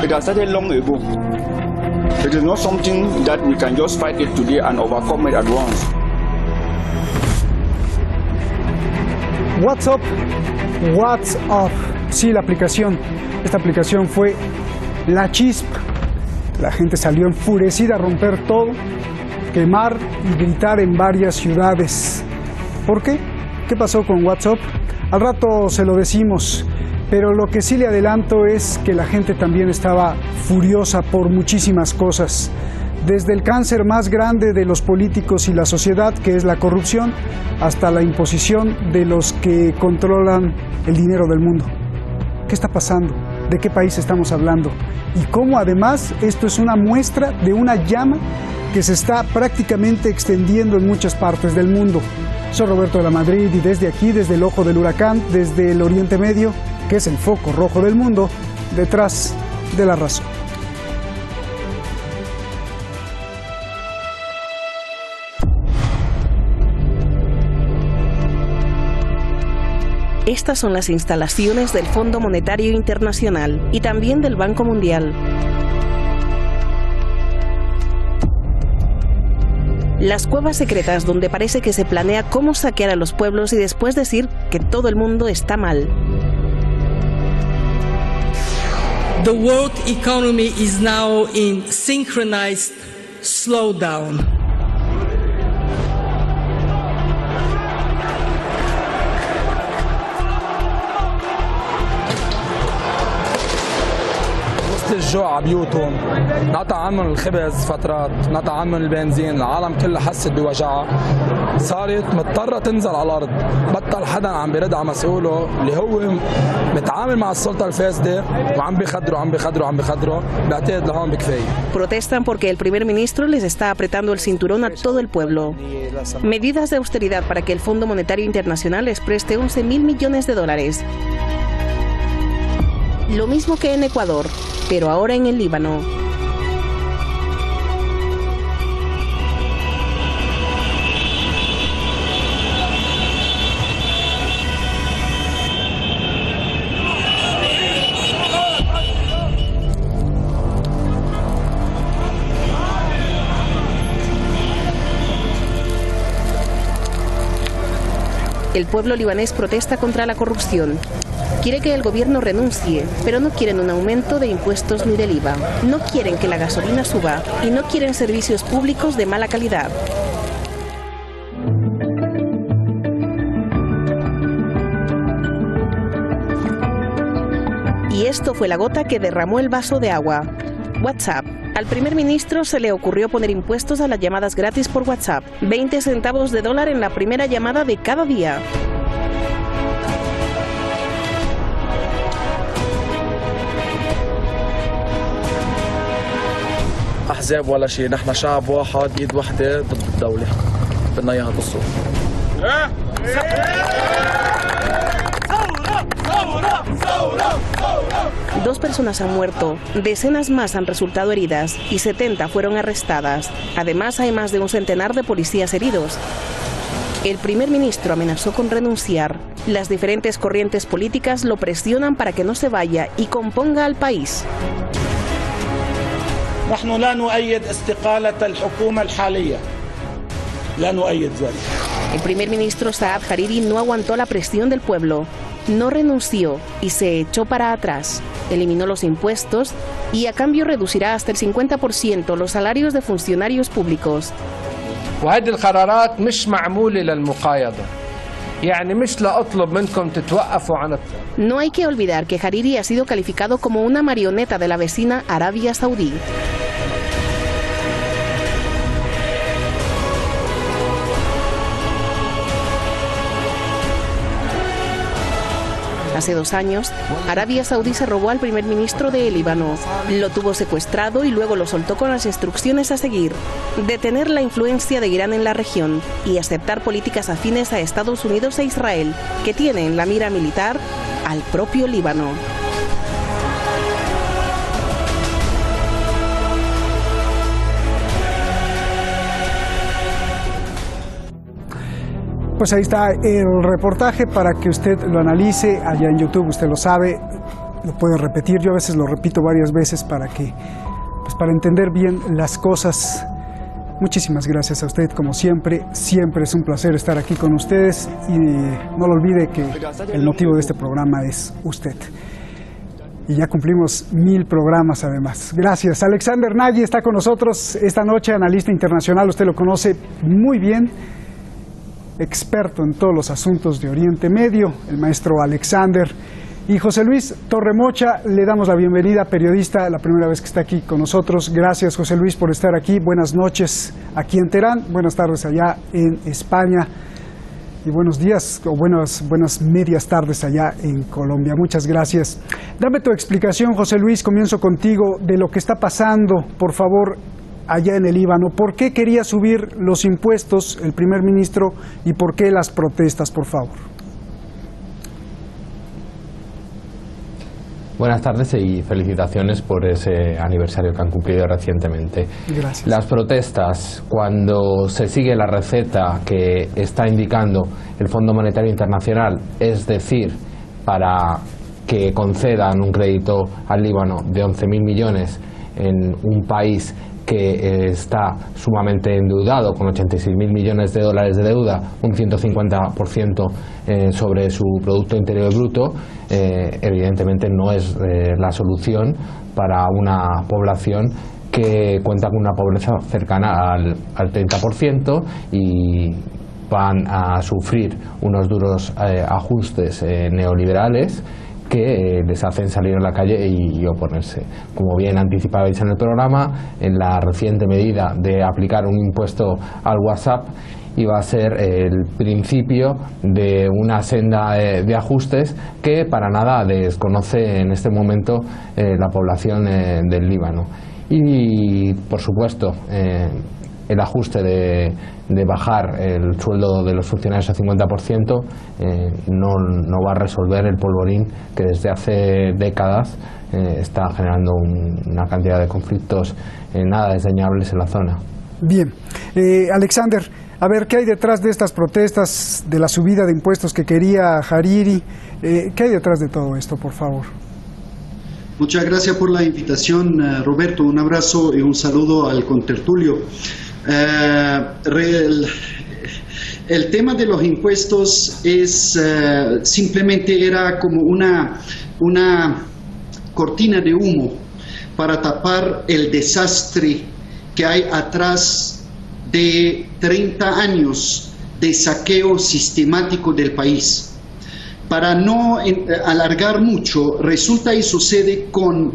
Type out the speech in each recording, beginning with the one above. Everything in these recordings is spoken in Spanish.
It has started long ago. It is not something that we can just fight it today and overcome it at once. WhatsApp, WhatsApp, sí, la aplicación. Esta aplicación fue la chispa. La gente salió enfurecida a romper todo, quemar y gritar en varias ciudades. ¿Por qué? ¿Qué pasó con WhatsApp? Al rato se lo decimos, pero lo que sí le adelanto es que la gente también estaba furiosa por muchísimas cosas. Desde el cáncer más grande de los políticos y la sociedad, que es la corrupción, hasta la imposición de los que controlan el dinero del mundo. ¿Qué está pasando? ¿De qué país estamos hablando? Y cómo además esto es una muestra de una llama que se está prácticamente extendiendo en muchas partes del mundo. Soy Roberto de la Madrid y desde aquí, desde el ojo del huracán, desde el Oriente Medio, que es el foco rojo del mundo, detrás de la razón. Estas son las instalaciones del Fondo Monetario Internacional y también del Banco Mundial. Las cuevas secretas donde parece que se planea cómo saquear a los pueblos y después decir que todo el mundo está mal. The world economy is now in synchronized slowdown. الجوع على بيوتهم، نقطع عنهم الخبز فترات، نقطع عنهم البنزين، العالم كلها حست بوجعها، صارت مضطرة تنزل على الأرض، بطل حدا عم بيرد على مسؤوله اللي هو متعامل مع السلطة الفاسدة وعم بيخدروا، بعتقد لهون بكفاية. Protestan porque el primer ministro les está apretando el cinturón a todo el pueblo. Medidas de austeridad para que el Fondo Monetario Internacional les preste 11.000 millones de dólares. Lo mismo que en Ecuador, pero ahora en el Líbano. El pueblo libanés protesta contra la corrupción. Quiere que el gobierno renuncie, pero no quieren un aumento de impuestos ni del IVA. No quieren que la gasolina suba y no quieren servicios públicos de mala calidad. Y esto fue la gota que derramó el vaso de agua. WhatsApp. Al primer ministro se le ocurrió poner impuestos a las llamadas gratis por WhatsApp. 20 centavos de dólar en la primera llamada de cada día. أحزاب ولا شيء، نحن شعب واحد إيد واحدة ضد الدولة، بدنا إياها تصل. Dos personas han muerto, decenas más han resultado heridas y 70 fueron arrestadas. Además, hay más de un centenar de policías heridos. El primer ministro amenazó con renunciar. Las diferentes corrientes políticas lo presionan para que no se vaya y componga al país. نحن لا نؤيد استقالة الحكومة الحالية. لا نؤيد ذلك. El primer ministro Saad Hariri no aguantó la presión del pueblo, no renunció y se echó para atrás. Eliminó los impuestos y a cambio reducirá hasta el 50% los salarios de funcionarios públicos. وهذه القرارات مش معمولة للمقايضة. يعني مش لأطلب منكم تتوقفوا عن. No hay que olvidar que Hariri ha sido calificado como una marioneta de la vecina Arabia Saudí. Hace 2 años, Arabia Saudí se robó al primer ministro de Líbano. Lo tuvo secuestrado y luego lo soltó con las instrucciones a seguir: detener la influencia de Irán en la región y aceptar políticas afines a Estados Unidos e Israel, que tienen en la mira militar al propio Líbano. Pues ahí está el reportaje para que usted lo analice allá en YouTube, usted lo sabe. lo puede repetir. Yo a veces lo repito varias veces para entender bien las cosas. Muchísimas gracias a usted, como siempre. Siempre es un placer estar aquí con ustedes y no lo olvide que el motivo de este programa es usted. Y ya cumplimos 1000 programas además. Gracias. Alexander Nagy está con nosotros esta noche, analista internacional. Usted lo conoce muy bien, experto en todos los asuntos de Oriente Medio, el maestro Alexander. Y José Luis Torremocha, le damos la bienvenida, periodista, la primera vez que está aquí con nosotros. Gracias, José Luis, por estar aquí. Buenas noches aquí en Teherán, buenas tardes allá en España y buenos días o buenas medias tardes allá en Colombia. Muchas gracias. Dame tu explicación, José Luis, comienzo contigo, de lo que está pasando, por favor, allá en el Líbano. ¿Por qué quería subir los impuestos el primer ministro y por qué las protestas, por favor? Buenas tardes y felicitaciones por ese aniversario que han cumplido recientemente. Gracias. Las protestas, cuando se sigue la receta que está indicando el Fondo Monetario Internacional, es decir, para que concedan un crédito al Líbano de 11.000 millones en un país que está sumamente endeudado, con 86.000 millones de dólares de deuda, un 150% sobre su Producto Interior Bruto, evidentemente no es la solución para una población que cuenta con una pobreza cercana al 30% y van a sufrir unos duros ajustes neoliberales que les hacen salir a la calle y oponerse. Como bien anticipabais en el programa, en la reciente medida de aplicar un impuesto al WhatsApp iba a ser el principio de una senda de ajustes que para nada desconoce en este momento la población del Líbano. Y, por supuesto, el ajuste de bajar el sueldo de los funcionarios al 50% no va a resolver el polvorín que desde hace décadas está generando una cantidad de conflictos nada desdeñables en la zona. Bien. Alexander, a ver, ¿qué hay detrás de estas protestas, de la subida de impuestos que quería Hariri? ¿Qué hay detrás de todo esto, por favor? Muchas gracias por la invitación, Roberto. Un abrazo y un saludo al contertulio. El tema de los impuestos es simplemente era como una cortina de humo para tapar el desastre que hay atrás de 30 años de saqueo sistemático del país. Para no alargar mucho, resulta y sucede con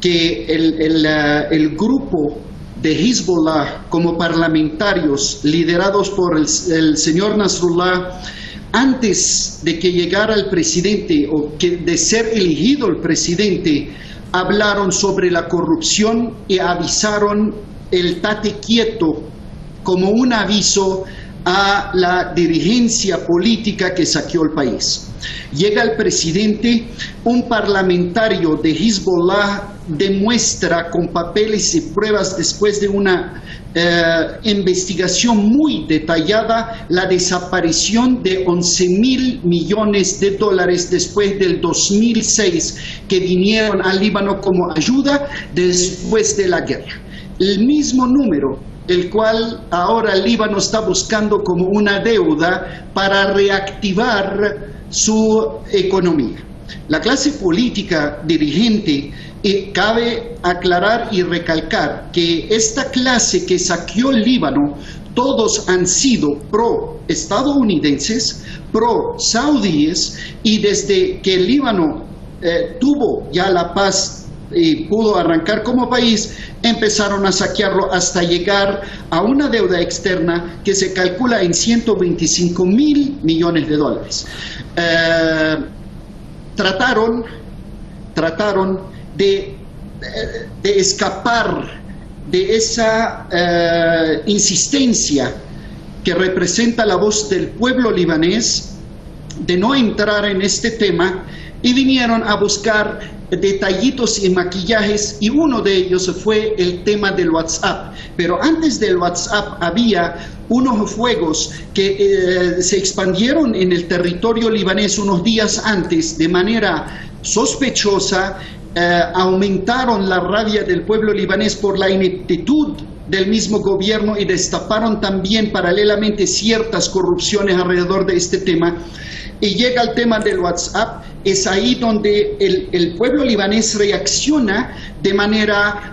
que el grupo de Hezbollah como parlamentarios liderados por el señor Nasrallah, antes de que llegara el presidente o de ser elegido el presidente, hablaron sobre la corrupción y avisaron el tate quieto como un aviso a la dirigencia política que saqueó el país. Llega el presidente, un parlamentario de Hezbollah demuestra con papeles y pruebas después de una investigación muy detallada la desaparición de 11.000 millones de dólares después del 2006 que vinieron al Líbano como ayuda después de la guerra. El mismo número, el cual ahora el Líbano está buscando como una deuda para reactivar su economía. La clase política dirigente, cabe aclarar y recalcar que esta clase que saqueó el Líbano, todos han sido pro-estadounidenses, pro-saudíes, y desde que el Líbano tuvo ya la paz y pudo arrancar como país, empezaron a saquearlo hasta llegar a una deuda externa que se calcula en 125.000 millones de dólares. Trataron de escapar de esa insistencia que representa la voz del pueblo libanés, de no entrar en este tema, y vinieron a buscar detallitos y maquillajes, y uno de ellos fue el tema del WhatsApp. Pero antes del WhatsApp había unos fuegos que se expandieron en el territorio libanés unos días antes de manera sospechosa, aumentaron la rabia del pueblo libanés por la ineptitud del mismo gobierno y destaparon también paralelamente ciertas corrupciones alrededor de este tema. Y llega el tema del WhatsApp, es ahí donde el pueblo libanés reacciona de manera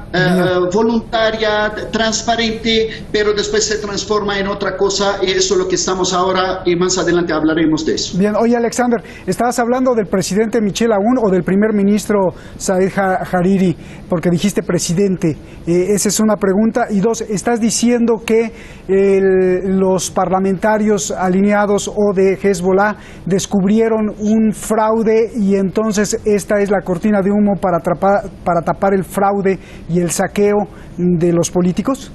voluntaria, transparente, pero después se transforma en otra cosa, y eso es lo que estamos ahora, y más adelante hablaremos de eso. Bien, oye Alexander, estabas hablando del presidente Michel Aoun o del primer ministro Saed Hariri, porque dijiste presidente, esa es una pregunta, y dos, estás diciendo que los parlamentarios alineados o de Hezbollah descubrieron un fraude y entonces esta es la cortina de humo para tapar el fraude y el saqueo de los políticos.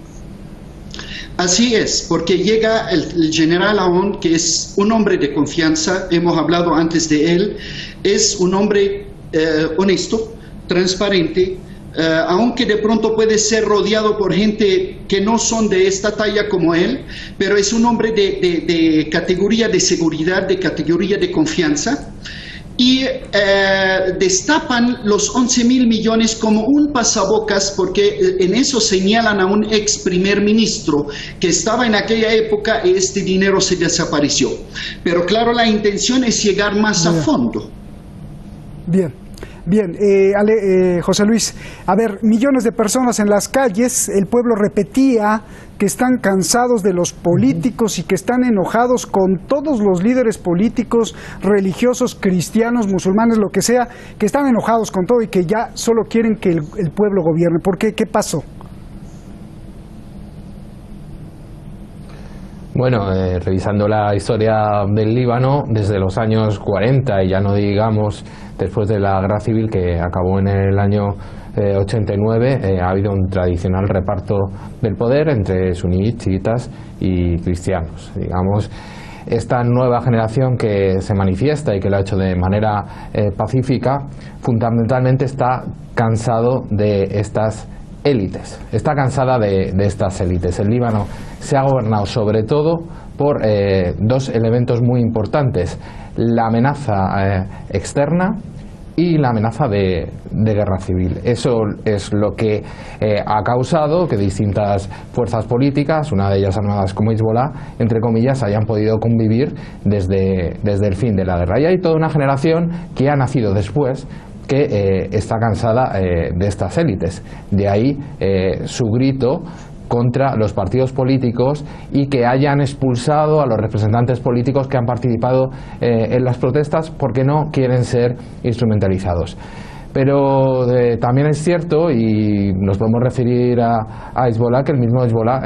Así es, porque llega el general Aoun, que es un hombre de confianza, hemos hablado antes de él, es un hombre honesto, transparente, aunque de pronto puede ser rodeado por gente que no son de esta talla como él, pero es un hombre de categoría de seguridad, de categoría de confianza, y destapan los 11.000 millones como un pasabocas, porque en eso señalan a un ex primer ministro que estaba en aquella época y este dinero se desapareció. Pero claro, la intención es llegar más a fondo. Bien. Bien, José Luis, a ver, millones de personas en las calles, el pueblo repetía que están cansados de los políticos y que están enojados con todos los líderes políticos, religiosos, cristianos, musulmanes, lo que sea, que están enojados con todo y que ya solo quieren que el pueblo gobierne. ¿Por qué? ¿Qué pasó? Bueno, revisando la historia del Líbano desde los años 40 y ya no digamos después de la guerra civil que acabó en el año 89, ha habido un tradicional reparto del poder entre suníes, chiitas y cristianos. Digamos, esta nueva generación que se manifiesta y que lo ha hecho de manera pacífica, fundamentalmente está cansado de estas élites, está cansada de estas élites. El Líbano se ha gobernado sobre todo por dos elementos muy importantes: la amenaza externa y la amenaza de guerra civil. Eso es lo que ha causado que distintas fuerzas políticas, una de ellas armadas como Hezbollah, entre comillas, hayan podido convivir desde el fin de la guerra. Y hay toda una generación que ha nacido después que está cansada de estas élites. De ahí su grito contra los partidos políticos y que hayan expulsado a los representantes políticos que han participado en las protestas porque no quieren ser instrumentalizados. Pero también es cierto, y nos podemos referir a Hezbollah, que el mismo Hezbollah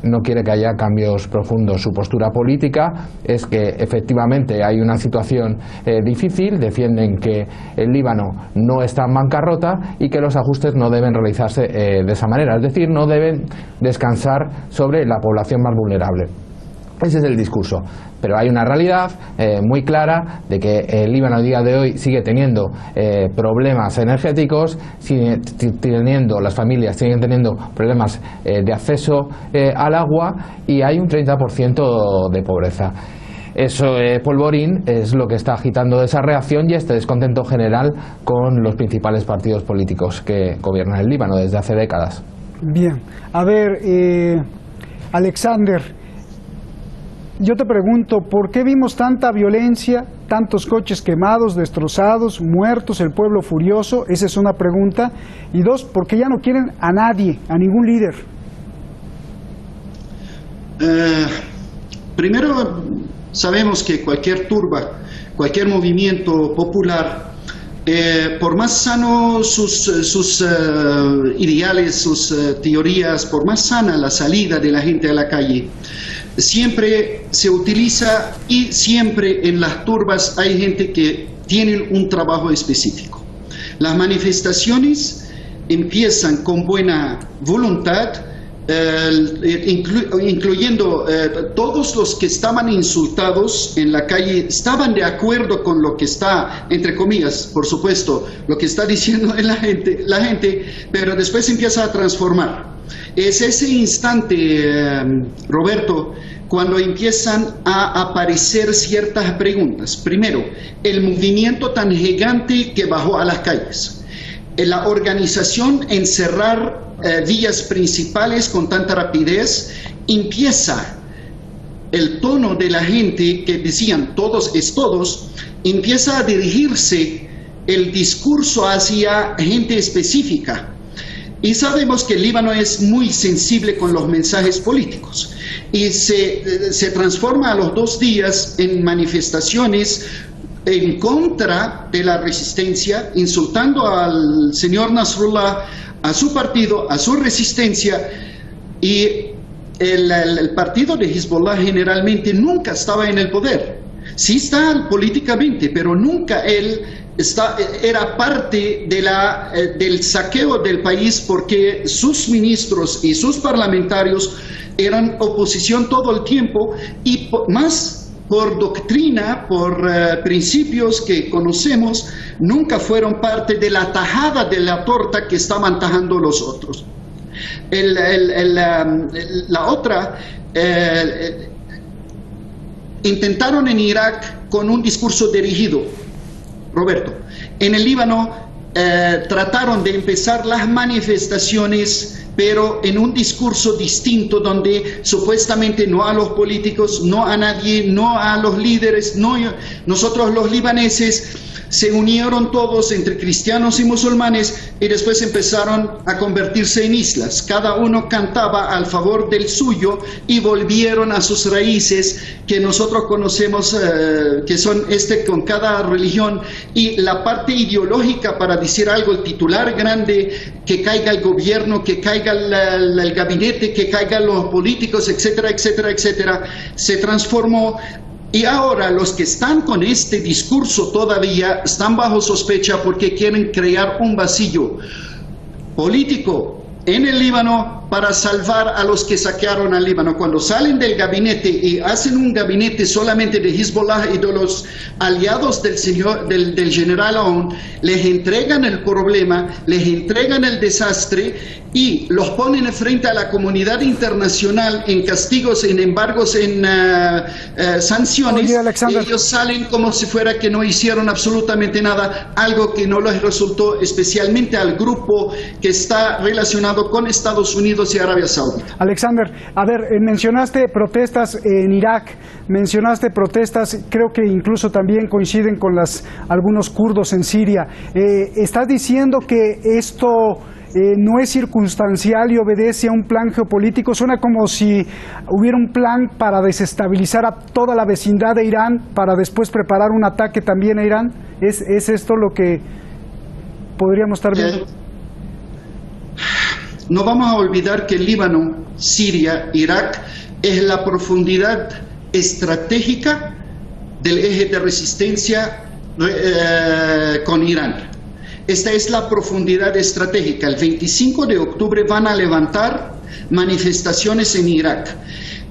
no quiere que haya cambios profundos. Su postura política es que efectivamente hay una situación difícil, defienden que el Líbano no está en bancarrota y que los ajustes no deben realizarse de esa manera, es decir, no deben descansar sobre la población más vulnerable. Ese es el discurso, pero hay una realidad muy clara de que el Líbano a día de hoy sigue teniendo problemas energéticos, las familias siguen teniendo problemas de acceso al agua y hay un 30% de pobreza. Eso, polvorín, es lo que está agitando esa reacción y este descontento general con los principales partidos políticos que gobiernan el Líbano desde hace décadas. Bien, a ver, Alexander, yo te pregunto, ¿por qué vimos tanta violencia, tantos coches quemados, destrozados, muertos, el pueblo furioso? Esa es una pregunta. Y dos, ¿por qué ya no quieren a nadie, a ningún líder? Primero, sabemos que cualquier turba, cualquier movimiento popular, por más sano sus ideales, sus teorías, por más sana la salida de la gente a la calle, siempre se utiliza y siempre en las turbas hay gente que tiene un trabajo específico. Las manifestaciones empiezan con buena voluntad, incluyendo todos los que estaban insultados en la calle estaban de acuerdo con lo que está, entre comillas, por supuesto, lo que está diciendo la gente, pero después empieza a transformar. Es ese instante, Roberto, cuando empiezan a aparecer ciertas preguntas. Primero, el movimiento tan gigante que bajó a las calles. La organización en cerrar vías principales con tanta rapidez, empieza el tono de la gente que decían todos es todos, empieza a dirigirse el discurso hacia gente específica. Y sabemos que el Líbano es muy sensible con los mensajes políticos y se transforma a los 2 días en manifestaciones en contra de la resistencia, insultando al señor Nasrallah, a su partido, a su resistencia. Y el partido de Hezbollah generalmente nunca estaba en el poder. Sí está políticamente, pero nunca él era parte de del saqueo del país, porque sus ministros y sus parlamentarios eran oposición todo el tiempo, y más por doctrina, por principios que conocemos, nunca fueron parte de la tajada de la torta que estaban tajando los otros. La otra, intentaron en Irak con un discurso dirigido, Roberto. En el Líbano trataron de empezar las manifestaciones, pero en un discurso distinto, donde supuestamente no a los políticos, no a nadie, no a los líderes, nosotros los libaneses se unieron todos entre cristianos y musulmanes, y después empezaron a convertirse en islas. Cada uno cantaba al favor del suyo y volvieron a sus raíces que nosotros conocemos, que son con cada religión. Y la parte ideológica, para decir algo, el titular grande, que caiga el gobierno, que caiga el gabinete, que caigan los políticos, etcétera, etcétera, etcétera, se transformó. Y ahora los que están con este discurso todavía están bajo sospecha porque quieren crear un vacío político en el Líbano para salvar a los que saquearon al Líbano. Cuando salen del gabinete y hacen un gabinete solamente de Hezbollah y de los aliados del general Aoun, les entregan el problema, les entregan el desastre y los ponen frente a la comunidad internacional en castigos, en embargos, en sanciones. Oye, Alexander, ellos salen como si fuera que no hicieron absolutamente nada, algo que no les resultó, especialmente al grupo que está relacionado con Estados Unidos y Arabia Saudita. Alexander, a ver, mencionaste protestas en Irak, mencionaste protestas, creo que incluso también coinciden con algunos kurdos en Siria. ¿Estás diciendo que esto no es circunstancial y obedece a un plan geopolítico? Suena como si hubiera un plan para desestabilizar a toda la vecindad de Irán para después preparar un ataque también a Irán. ¿Es esto lo que podríamos estar viendo? No vamos a olvidar que el Líbano, Siria, Irak es la profundidad estratégica del eje de resistencia con Irán. Esta es la profundidad estratégica. El 25 de octubre van a levantar manifestaciones en Irak.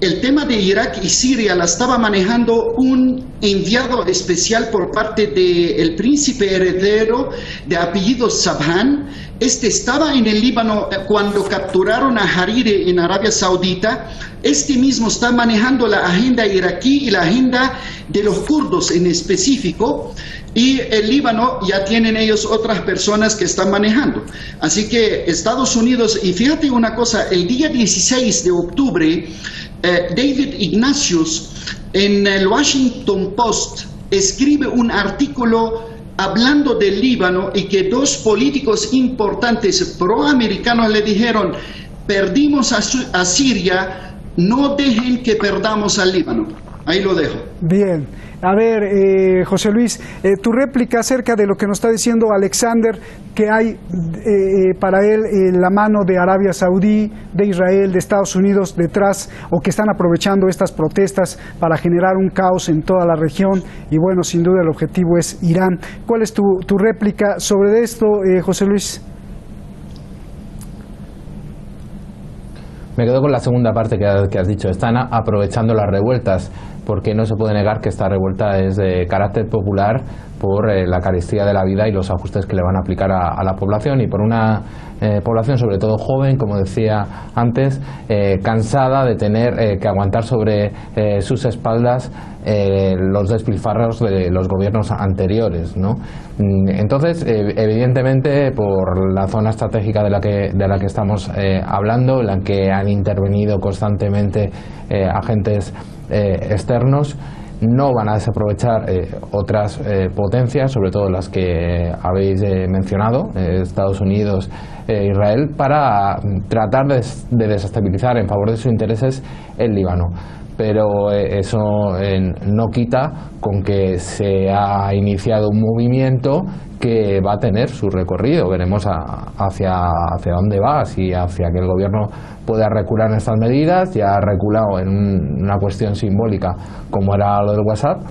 El tema de Irak y Siria la estaba manejando un enviado especial por parte del príncipe heredero de apellido Sabhan. Este estaba en el Líbano cuando capturaron a Hariri en Arabia Saudita. Este mismo está manejando la agenda iraquí y la agenda de los kurdos en específico. Y el Líbano ya tienen ellos otras personas que están manejando. Así que Estados Unidos, y fíjate una cosa, el día 16 de octubre, David Ignatius en el Washington Post escribe un artículo hablando del Líbano y que 2 políticos importantes proamericanos le dijeron: perdimos a Siria, no dejen que perdamos al Líbano. Ahí lo dejo. Bien. A ver, José Luis, tu réplica acerca de lo que nos está diciendo Alexander, que hay para él la mano de Arabia Saudí, de Israel, de Estados Unidos detrás, o que están aprovechando estas protestas para generar un caos en toda la región, y bueno, sin duda el objetivo es Irán. ¿Cuál es tu réplica sobre esto, José Luis? Me quedo con la segunda parte que has dicho. Están aprovechando las revueltas. porque no se puede negar que esta revuelta es de carácter popular por la carestía de la vida y los ajustes que le van a aplicar a la población, y por una población sobre todo joven, como decía antes, cansada de tener que aguantar sobre sus espaldas los despilfarros de los gobiernos anteriores, ¿no? Entonces, evidentemente, por la zona estratégica de la que estamos hablando, en la que han intervenido constantemente agentes externos, no van a desaprovechar otras potencias, sobre todo las que habéis mencionado, Estados Unidos, Israel, para tratar de desestabilizar en favor de sus intereses el Líbano. Pero eso no quita con que se ha iniciado un movimiento que va a tener su recorrido. Veremos hacia dónde va, si hacia que el gobierno pueda recular en estas medidas. Ya ha reculado en una cuestión simbólica como era lo del WhatsApp,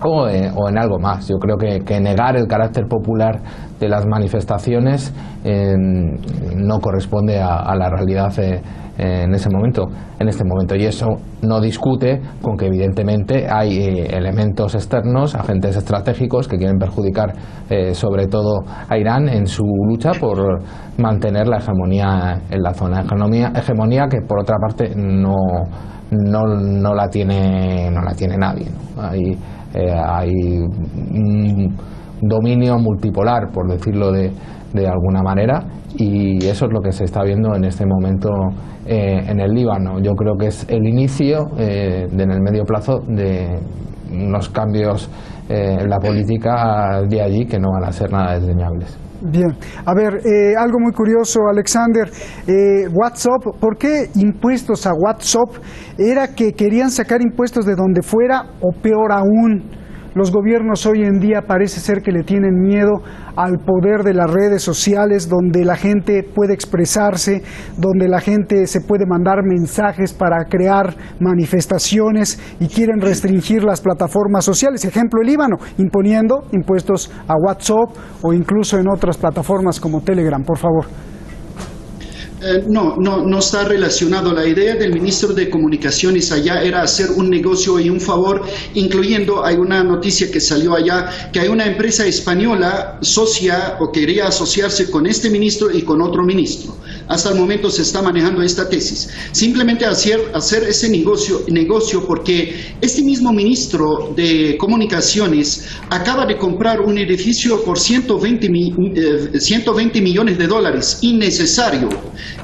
o en algo más. Yo creo que negar el carácter popular de las manifestaciones no corresponde a la realidad en este momento, y eso no discute con que evidentemente hay elementos externos, agentes estratégicos que quieren perjudicar sobre todo a Irán en su lucha por mantener la hegemonía en la zona, hegemonía que por otra parte no la tiene nadie, ¿no? Hay un dominio multipolar, por decirlo de alguna manera, y eso es lo que se está viendo en este momento en el Líbano. Yo creo que es el inicio en el medio plazo de unos cambios en la política de allí que no van a ser nada desdeñables. Bien, a ver, algo muy curioso, Alexander, WhatsApp, ¿por qué impuestos a WhatsApp? ¿Era que querían sacar impuestos de donde fuera, o peor aún, los gobiernos hoy en día parece ser que le tienen miedo al poder de las redes sociales, donde la gente puede expresarse, donde la gente se puede mandar mensajes para crear manifestaciones, y quieren restringir las plataformas sociales? Ejemplo, el Líbano, imponiendo impuestos a WhatsApp o incluso en otras plataformas como Telegram, por favor. No está relacionado. La idea del ministro de Comunicaciones allá era hacer un negocio y un favor, incluyendo, hay una noticia que salió allá, que hay una empresa española socia o quería asociarse con este ministro y con otro ministro. Hasta el momento se está manejando esta tesis. Simplemente hacer ese negocio porque este mismo ministro de Comunicaciones acaba de comprar un edificio por 120 millones de dólares, innecesario.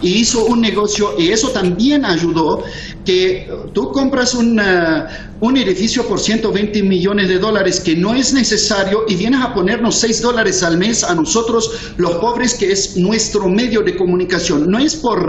Y hizo un negocio, y eso también ayudó, que tú compras un edificio por 120 millones de dólares que no es necesario, y vienes a ponernos $6 al mes a nosotros los pobres, que es nuestro medio de comunicación. No es por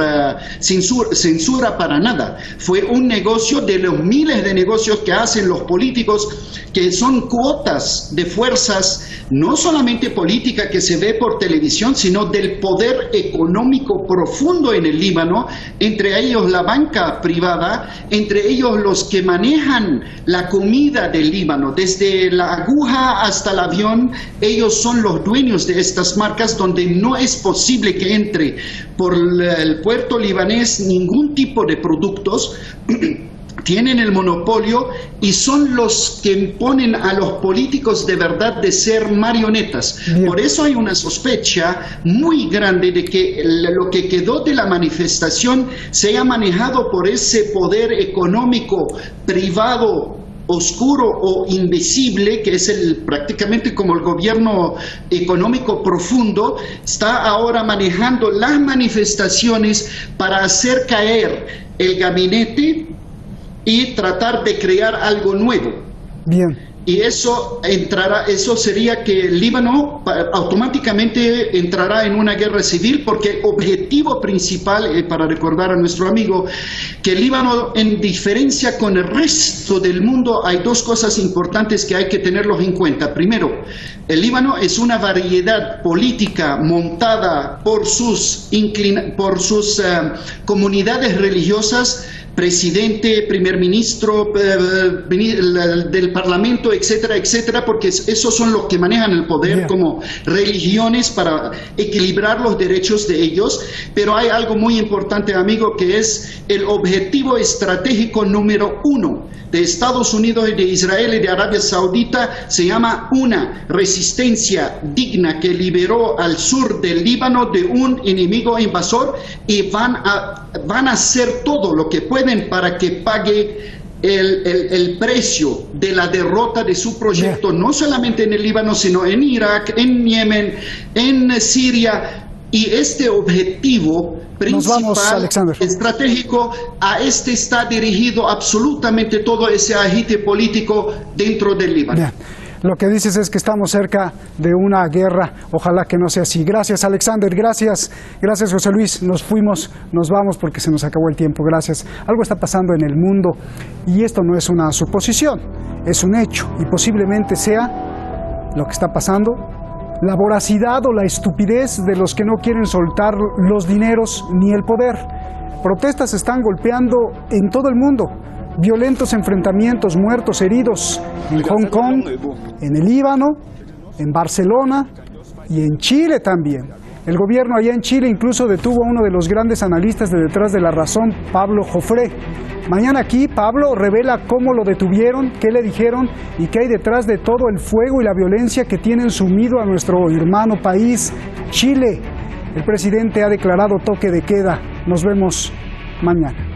censura para nada. Fue un negocio de los miles de negocios que hacen los políticos, que son cuotas de fuerzas, no solamente política que se ve por televisión, sino del poder económico profundo en el Líbano, entre ellos la banca privada, entre ellos los que manejan la comida del Líbano, desde la aguja hasta el avión. Ellos son los dueños de estas marcas, donde no es posible que entre por el puerto libanés ningún tipo de productos. Tienen el monopolio y son los que imponen a los políticos de verdad de ser marionetas. Bien. Por eso hay una sospecha muy grande de que lo que quedó de la manifestación sea manejado por ese poder económico privado, oscuro o invisible, que es prácticamente como el gobierno económico profundo. Está ahora manejando las manifestaciones para hacer caer el gabinete y tratar de crear algo nuevo. Bien. Y eso sería que el Líbano automáticamente entrará en una guerra civil, porque el objetivo principal, para recordar a nuestro amigo, que el Líbano, en diferencia con el resto del mundo, hay dos cosas importantes que hay que tenerlos en cuenta. Primero, el Líbano es una variedad política montada por sus comunidades religiosas presidente, primer ministro, del parlamento, etcétera, etcétera, porque esos son los que manejan el poder como religiones para equilibrar los derechos de ellos. Pero hay algo muy importante, amigo, que es el objetivo estratégico número 1 de Estados Unidos y de Israel y de Arabia Saudita. Se llama una resistencia digna que liberó al sur del Líbano de un enemigo invasor, y van a hacer todo lo que pueden para que pague el precio de la derrota de su proyecto, no solamente en el Líbano, sino en Irak, en Yemen, en Siria. Y este objetivo principal, estratégico, a este está dirigido absolutamente todo ese agite político dentro del Líbano. Bien. Lo que dices es que estamos cerca de una guerra. Ojalá que no sea así. Gracias, Alexander. Gracias, José Luis. Nos vamos porque se nos acabó el tiempo. Gracias. Algo está pasando en el mundo y esto no es una suposición, es un hecho, y posiblemente sea lo que está pasando. La voracidad o la estupidez de los que no quieren soltar los dineros ni el poder. Protestas están golpeando en todo el mundo. Violentos enfrentamientos, muertos, heridos en Hong Kong, en el Líbano, en Barcelona y en Chile también. El gobierno allá en Chile incluso detuvo a uno de los grandes analistas de Detrás de la Razón, Pablo Jofré. Mañana aquí Pablo revela cómo lo detuvieron, qué le dijeron y qué hay detrás de todo el fuego y la violencia que tienen sumido a nuestro hermano país, Chile. El presidente ha declarado toque de queda. Nos vemos mañana.